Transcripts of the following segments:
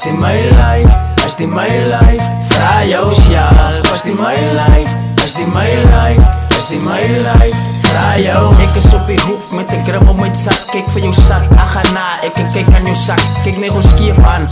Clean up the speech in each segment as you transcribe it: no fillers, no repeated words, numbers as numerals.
die my life, is die my life. Vra jouself, is die my life, is die my life, is die my life. Vra jou. Ek is op die hoek met 'n gram op my sak. Kyk vir jou sak, agana, ek kyk aan jou sak. Kyk my gewoon skief aan.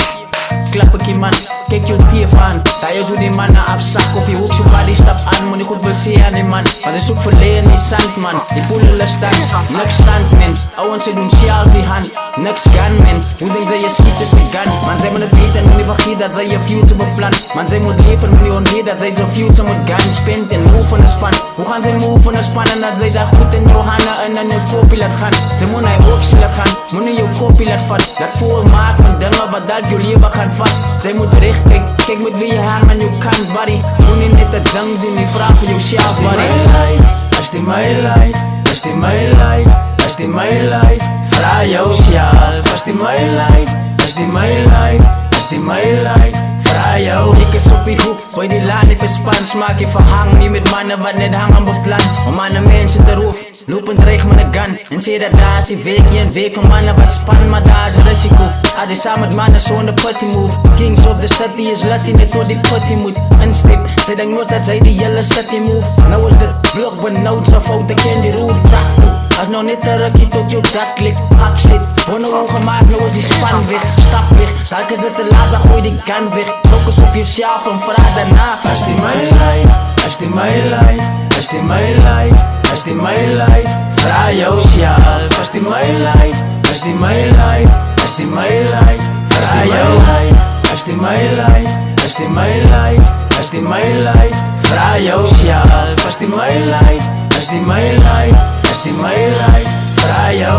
Klap ek die man, kyk jou teef aan. Daar is hoe die man na afsak op die hoek, so waar die stap aan. Moet nie goed wil sê aan die man, want hy soek verlee in die sand man. Die poel hulle stans, niks stand men. Ouwens sy doen self die hand, niks gun men. Hoe denk sy jy skiet is een gun? Man sy moet het weten, moet nie vergeet dat sy je future beplan. Man sy moet leven, moet nie ongeet dat sy zijn future moet gun spend en move van de span. Hoe gaan sy move van de span en dat sy daar goed in jou handen en in jou kopie laat gaan? Sy moet na jou optie laat gaan, moet nie jou kopie laat vat. Dat voor maak van dingen wat dat jou leven gaan vat. Sy moet recht kyk, kyk met wie je hang aan jou kant buddy. Moet nie net het ding doen, die vraag vir jou self buddy. Is die my life, is die my life, is die my life. Vra jouself, is die my life, is die my life, is die my life. Vra jou. Ek is op die hoek, by die laan die verspans. Maak jy verhang nie met mannen wat net hang aan beplan. Om aan die mensen te roof, loop en dreig met een gun. En sê dat daar is die week, een week van mannen wat span. Maar daar is risiko, als jy saam met mannen zonder putty move. Kings of the city is lasty, net door die putty moet instip. Sy denk nooit dat sy die hele city move. Nou is dit blok benauwd, so fout ek ken die route tak toe. As nou net een rukkie tot jou dak klik, hap sit. Wonder hoe gemaakt, nou is die span weg, stap weg. Dalk is het te laat, dan gooi die gun weg. Focus op jezelf en vraag daarna. Is die my life, is die my life, is die my life, is die my life. Vra jouself, is die my life, is die my life, is die my life. Vra jou. Is die my life, is die my life, is die my life. Vra jouself, is die my life, is die my life, is die my life. Vra jou.